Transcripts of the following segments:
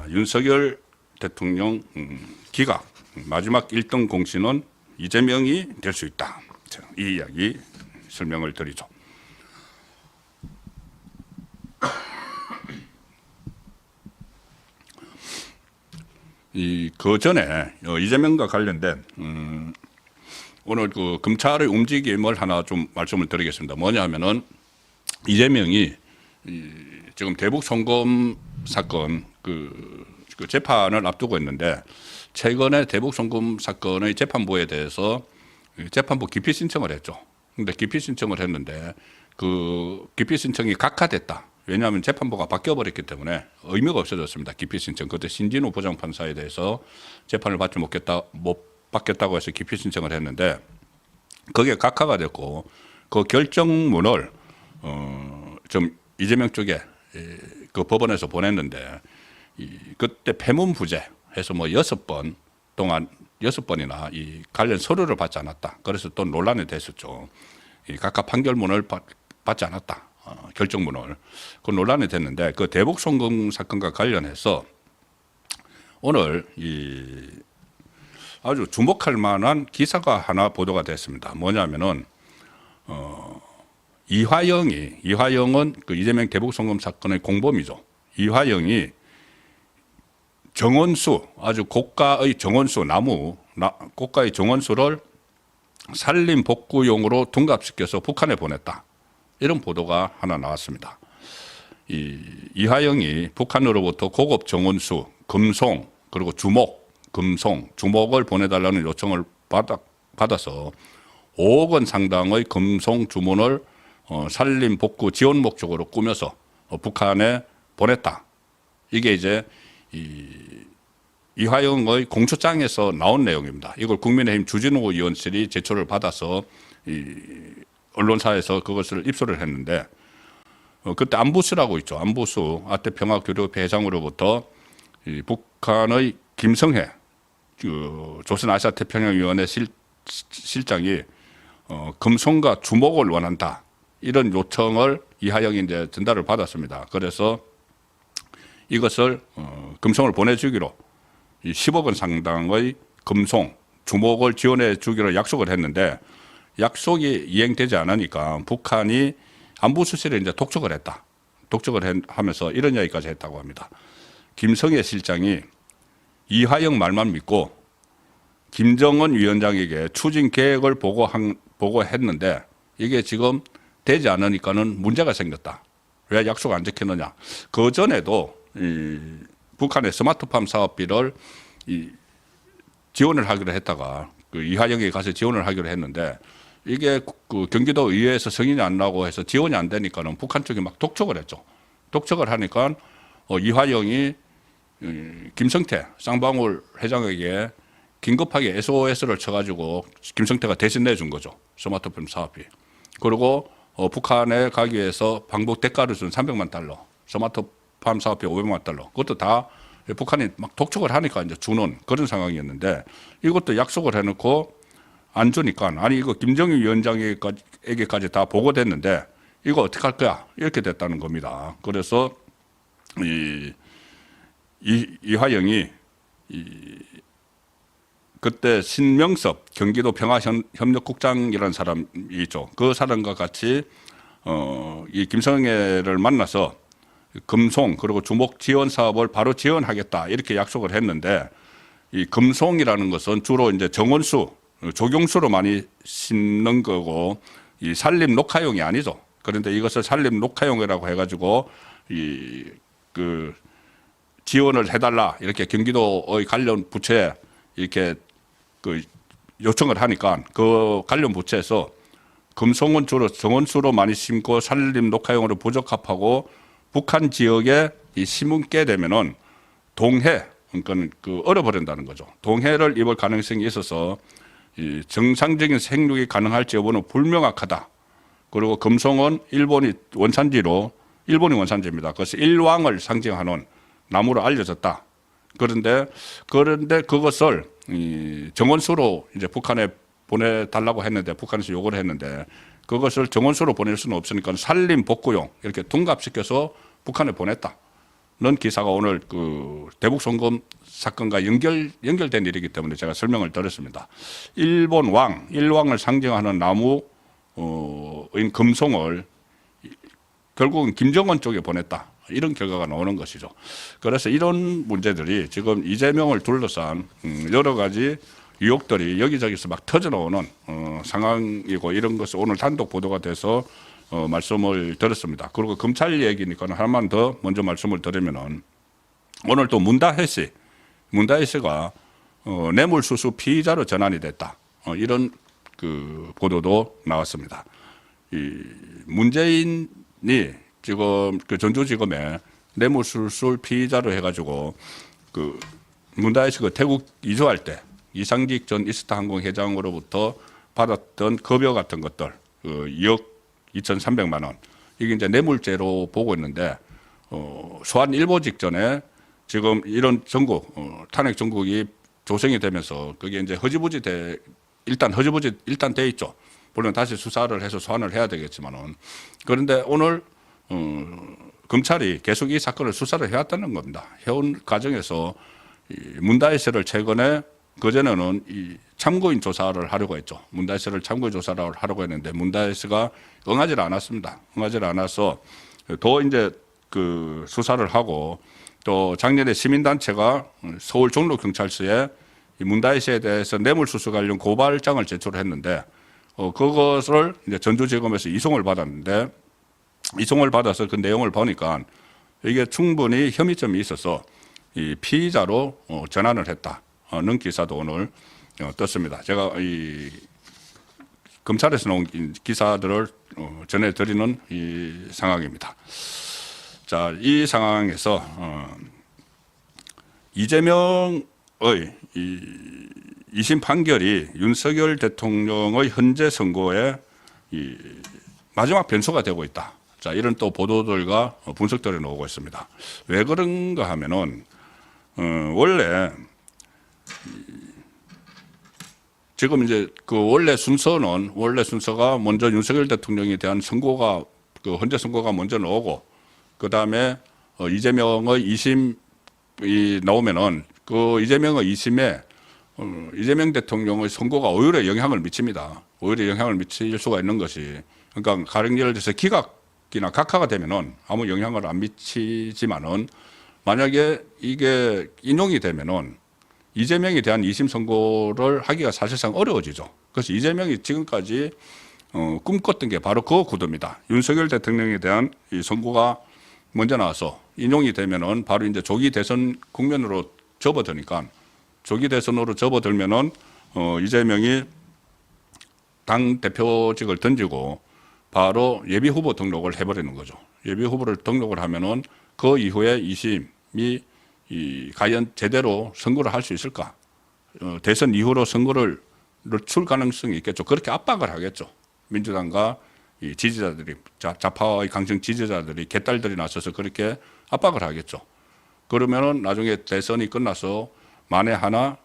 윤석열 대통령 기각 마지막 1등 공신은 이재명이 될 수 있다. 자, 이 이야기 설명을 드리죠. 그 전에 이재명과 관련된 오늘 그 검찰의 움직임을 하나 좀 말씀을 드리겠습니다. 뭐냐면은 이재명이 지금 대북 송금 사건 그 재판을 앞두고 있는데 최근에 대북 송금 사건의 재판부에 대해서 재판부 기피 신청을 했죠. 근데 기피 신청을 했는데 그 기피 신청이 각하됐다. 왜냐하면 재판부가 바뀌어버렸기 때문에 의미가 없어졌습니다. 기피 신청. 그때 신진우 부장판사에 대해서 재판을 받지 못 받겠다고 해서 기피 신청을 했는데 그게 각하가 됐고 그 결정문을 좀 이재명 쪽에 그 법원에서 보냈는데 그때 패문부재 해서 뭐 6번 동안 6번이나 이 관련 서류를 받지 않았다. 그래서 또 논란이 됐었죠. 이 각하 판결문을 받지 않았다. 결정문을. 그 논란이 됐는데 그 대북 송금 사건과 관련해서 오늘 이 아주 주목할 만한 기사가 하나 보도가 됐습니다. 뭐냐면은 이화영은 그 이재명 대북 송금 사건의 공범이죠. 이화영이 정원수, 아주 고가의 정원수, 고가의 정원수를 산림 복구용으로 둔갑시켜서 북한에 보냈다. 이런 보도가 하나 나왔습니다. 이화영이 북한으로부터 고급 정원수, 금송, 그리고 주목을 보내달라는 요청을 받아서 5억 원 상당의 금송 주문을 산림 복구 지원 목적으로 꾸며서 북한에 보냈다. 이게 이제 이화영의 공소장에서 나온 내용입니다. 이걸 국민의힘 주진우 의원실이 제초를 받아서 언론사에서 그것을 입수를 했는데 그때 안부수라고 있죠. 안부수 아태평화교류협회 회장으로부터 북한의 김성해 조선아시아태평양위원회 실장이 금송과 주목을 원한다. 이런 요청을 이화영이 이제 전달을 받았습니다. 그래서 이것을 금송을 보내주기로 10억 원 상당의 금송, 주목을 지원해 주기로 약속을 했는데 약속이 이행되지 않으니까 북한이 안보수실에 이제 독촉을 했다. 독촉을 하면서 이런 이야기까지 했다고 합니다. 김성애 실장이 이화영 말만 믿고 김정은 위원장에게 추진 계획을 보고했는데 이게 지금 되지 않으니까는 문제가 생겼다. 왜 약속 안 지키느냐. 그 전에도 북한의 스마트팜 사업비를 지원을 하기로 했다가 그 이화영에 가서 지원을 하기로 했는데 이게 그 경기도 의회에서 승인이 안 나고 해서 지원이 안 되니까는 북한 쪽이 막 독촉을 했죠. 독촉을 하니까 이화영이 김성태 쌍방울 회장에게 긴급하게 SOS를 쳐가지고 김성태가 대신 내준 거죠. 스마트팜 사업비. 그리고 북한에 가기 위해서 방북 대가를 준 300만 달러, 스마트팜 사업비 500만 달러. 그것도 다 북한이 막 독촉을 하니까 이제 주는 그런 상황이었는데 이것도 약속을 해놓고 안 주니까 아니 이거 김정일 위원장에게까지 다 보고됐는데 이거 어떻게 할 거야 이렇게 됐다는 겁니다. 그래서 이화영이 그때 신명섭 경기도 평화협력국장이라는 사람이 있죠. 그 사람과 같이 이 김성애를 만나서 금송 그리고 주목 지원 사업을 바로 지원하겠다 이렇게 약속을 했는데 이 금송이라는 것은 주로 이제 정원수 조경수로 많이 심는 거고 이 산림 녹화용이 아니죠. 그런데 이것을 산림 녹화용이라고 해가지고 그 지원을 해달라 이렇게 경기도의 관련 부처에 이렇게 그 요청을 하니까 그 관련 부처에서 금송은 주로 정원수로 많이 심고 산림 녹화용으로 부적합하고 북한 지역에 이 심게 되면은 동해 그러니까 그 얼어버린다는 거죠. 동해를 입을 가능성이 있어서 이 정상적인 생육이 가능할지 여부는 불명확하다. 그리고 금송은 일본이 원산지입니다. 그래서 일왕을 상징하는 나무로 알려졌다. 그런데 그것을 정원수로 이제 북한에 보내달라고 했는데 북한에서 요구를 했는데 그것을 정원수로 보낼 수는 없으니까 산림 복구용 이렇게 둔갑시켜서 북한에 보냈다. 기사가 오늘 그 대북 송금 사건과 연결된 일이기 때문에 제가 설명을 드렸습니다. 일왕을 상징하는 나무인 금송을 결국은 김정은 쪽에 보냈다. 이런 결과가 나오는 것이죠. 그래서 이런 문제들이 지금 이재명을 둘러싼 여러 가지 유혹들이 여기저기서 막 터져나오는 상황이고, 이런 것이 오늘 단독 보도가 돼서 말씀을 드렸습니다. 그리고 검찰 얘기니까 하나만 더 먼저 말씀을 드리면은, 오늘 또 문다혜 씨가 뇌물수수 피의자로 전환이 됐다. 이런 그 보도도 나왔습니다. 이 문재인이 지금 그 전주지검에 뇌물수수 피의자로 해가지고 그 문다혜 씨가 태국 이주할 때 이상직 전 이스타항공 회장으로부터 받았던 급여 같은 것들, 2억 2,300만 원, 이게 이제 뇌물죄로 보고 있는데, 소환 일보 직전에 지금 이런 전국, 탄핵 전국이 조성이 되면서 그게 이제 일단 돼 있죠. 물론 다시 수사를 해서 소환을 해야 되겠지만은, 그런데 오늘 검찰이 계속 이 사건을 수사를 해왔다는 겁니다. 해온 과정에서 문다혜 씨를 최근에, 그전에는 이 참고인 조사를 하려고 했죠. 문다혜 씨를 참고인 조사를 하려고 했는데 문다혜 씨가 응하지를 않았습니다. 응하지를 않아서 더 이제 그 수사를 하고, 또 작년에 시민단체가 서울 종로경찰서에 이 문다혜 씨에 대해서 뇌물수수 관련 고발장을 제출했는데, 그것을 이제 전주지검에서 이송을 받았는데, 이송을 받아서 그 내용을 보니까 이게 충분히 혐의점이 있어서 이 피의자로 전환을 했다는 기사도 오늘 떴습니다. 제가 이 검찰에서 나온 기사들을 전해드리는 이 상황입니다. 자, 이 상황에서 이재명의 이 2심 판결이 윤석열 대통령의 현재 선거에 이 마지막 변수가 되고 있다. 자, 이런 또 보도들과 분석들이 나오고 있습니다. 왜 그런가 하면은 원래 지금 이제 그 원래 순서가 먼저 윤석열 대통령에 대한 선고가, 그 헌재 선고가 먼저 나오고, 그 다음에 이재명의 2심이 나오면은 그 이재명의 2심에 이재명 대통령의 선고가 오히려 영향을 미칩니다. 오히려 영향을 미칠 수가 있는 것이, 그러니까 가령 예를 들어서 기각이나 각하가 되면은 아무 영향을 안 미치지만은, 만약에 이게 인용이 되면은 이재명에 대한 2심 선고를 하기가 사실상 어려워지죠. 그래서 이재명이 지금까지 꿈꿨던 게 바로 그 구도입니다. 윤석열 대통령에 대한 이 선고가 먼저 나와서 인용이 되면은 바로 이제 조기 대선 국면으로 접어드니까, 조기 대선으로 접어들면은 이재명이 당 대표직을 던지고 바로 예비 후보 등록을 해버리는 거죠. 예비 후보를 등록을 하면은 그 이후에 2심이 과연 제대로 선거를 할 수 있을까? 대선 이후로 선거를 늦출 가능성이 있겠죠. 그렇게 압박을 하겠죠. 민주당과 이 지지자들이, 좌파의 강성 지지자들이, 개딸들이 나서서 그렇게 압박을 하겠죠. 그러면은 나중에 대선이 끝나서 만에 하나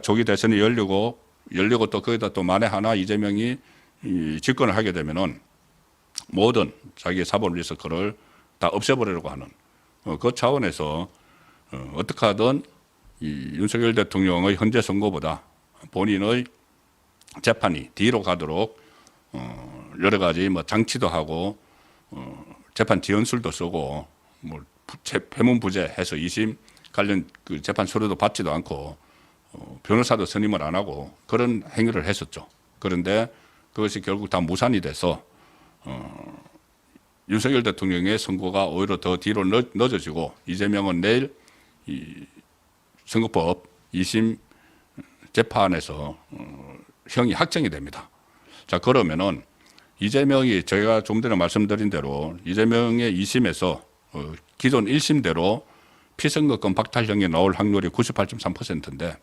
조기 대선이 열리고 또 거기다 또 만에 하나 이재명이 집권을 하게 되면은 모든 자기의 사법 리스크를 다 없애버리려고 하는 그 차원에서 어떻게 하든 이 윤석열 대통령의 현재 선거보다 본인의 재판이 뒤로 가도록 여러 가지 뭐 장치도 하고 재판 지연술도 쓰고 뭐 회문부재 해서 2심 관련 그 재판 서류도 받지도 않고 변호사도 선임을 안 하고 그런 행위를 했었죠. 그런데 그것이 결국 다 무산이 돼서 윤석열 대통령의 선거가 오히려 더 뒤로 늦어지고, 이재명은 내일 이 선거법 2심 재판에서 형이 확정이 됩니다. 자, 그러면은 이재명이, 저희가 좀 전에 말씀드린 대로 이재명의 2심에서 기존 1심대로 피선거권 박탈형이 나올 확률이 98.3%인데,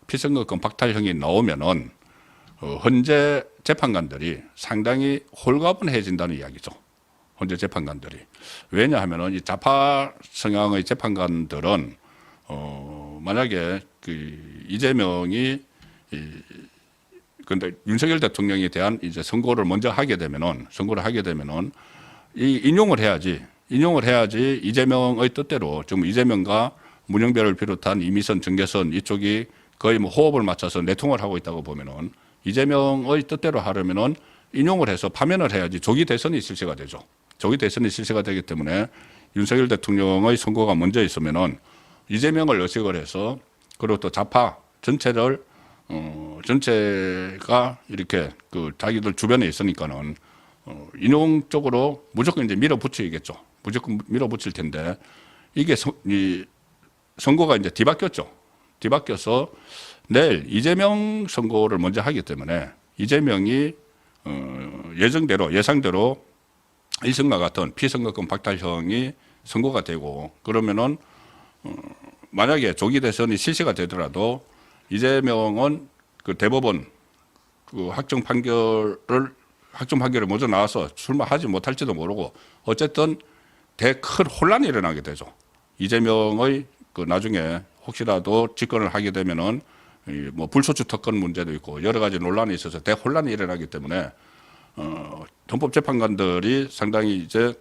피선거권 박탈형이 나오면은 헌재 재판관들이 상당히 홀가분해진다는 이야기죠. 헌재 재판관들이. 왜냐하면은 이 좌파 성향의 재판관들은 만약에 그 이재명이 근데 윤석열 대통령에 대한 이제 선고를 하게 되면은 이 인용을 해야지, 인용을 해야지 이재명의 뜻대로 지금 이재명과 문영별을 비롯한 이미선, 정계선 이쪽이 거의 뭐 호흡을 맞춰서 내통을 하고 있다고 보면은 이재명의 뜻대로 하려면은 인용을 해서 파면을 해야지 조기 대선이 실시가 되죠. 조기 대선이 실시가 되기 때문에 윤석열 대통령의 선거가 먼저 있으면은 이재명을 의식을 해서 그리고 또 좌파 전체를 전체가 이렇게 그 자기들 주변에 있으니까는 인용 쪽으로 무조건 이제 밀어붙이겠죠. 무조건 밀어붙일 텐데 이게 이 선거가 이제 뒤바뀌었죠. 뒤바뀌어서 내일 이재명 선거를 먼저 하기 때문에 이재명이 예상대로 일선과 같은 피선거권 박탈형이 선고가 되고 그러면은 만약에 조기 대선이 실시가 되더라도 이재명은 그 대법원 그 확정 판결을 먼저 나와서 출마하지 못할지도 모르고 어쨌든 큰 혼란이 일어나게 되죠. 이재명의 그 나중에 혹시라도 집권을 하게 되면은 뭐 불소추 특권 문제도 있고 여러 가지 논란이 있어서 대혼란이 일어나기 때문에 헌법재판관들이 상당히 이제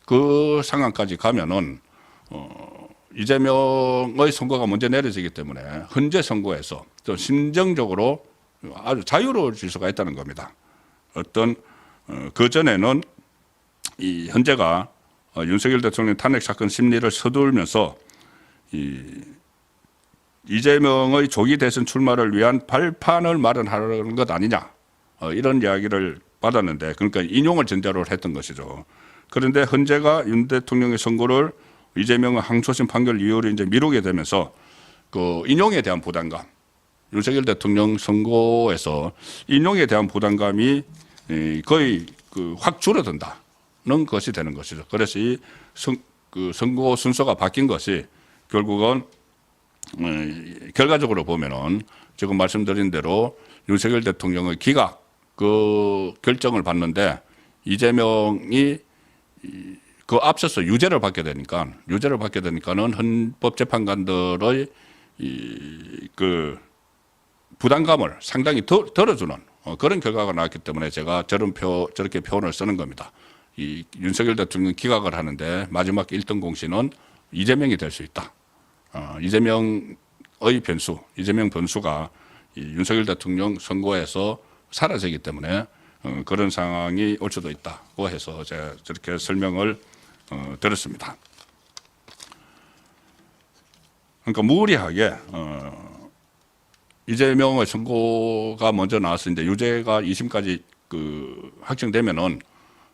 그 상황까지 가면은 이재명의 선거가 먼저 내려지기 때문에 현재 선거에서 좀 심정적으로 아주 자유로워질 수가 있다는 겁니다. 어떤 그 전에는 이 현재가 윤석열 대통령 탄핵 사건 심리를 서두르면서 이재명의 조기 대선 출마를 위한 발판을 마련하려는 것 아니냐 이런 이야기를 받았는데 그러니까 인용을 전제로 했던 것이죠. 그런데 현재가 윤 대통령의 선고를 이재명의 항소심 판결 이후로 이제 미루게 되면서 그 인용에 대한 부담감, 윤석열 대통령 선고에서 인용에 대한 부담감이 거의 그 확 줄어든다는 것이 되는 것이죠. 그래서 이 선고 순서가 바뀐 것이 결국은 결과적으로 보면은 지금 말씀드린 대로 윤석열 대통령의 기각 그 결정을 받는데 이재명이 그 앞서서 유죄를 받게 되니까는 헌법재판관들의 그 부담감을 상당히 덜어주는 그런 결과가 나왔기 때문에 제가 저렇게 표현을 쓰는 겁니다. 이 윤석열 대통령 기각을 하는데 마지막 1등 공신은 이재명이 될 수 있다. 이재명 변수가 이 윤석열 대통령 선거에서 사라지기 때문에 그런 상황이 올 수도 있다고 해서 제가 저렇게 설명을 드렸습니다. 그러니까 무리하게 이재명의 선고가 먼저 나와서 이제 유죄가 2심까지 그 확정되면은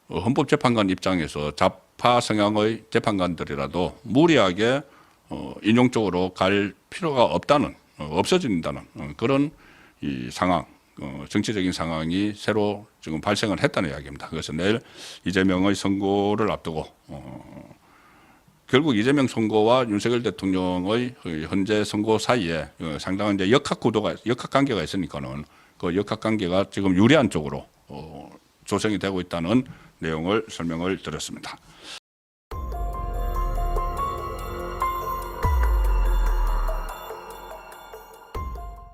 헌법재판관 입장에서 좌파 성향의 재판관들이라도 무리하게 인용 쪽으로 갈 필요가 없어진다는 그런 이 상황, 정치적인 상황이 새로 지금 발생을 했다는 이야기입니다. 그래서 내일 이재명의 선고를 앞두고 결국 이재명 선고와 윤석열 대통령의 현재 선고 사이에 상당한 이제 역학관계가 있으니까는 그 역학관계가 지금 유리한 쪽으로 조성이 되고 있다는 내용을 설명을 드렸습니다.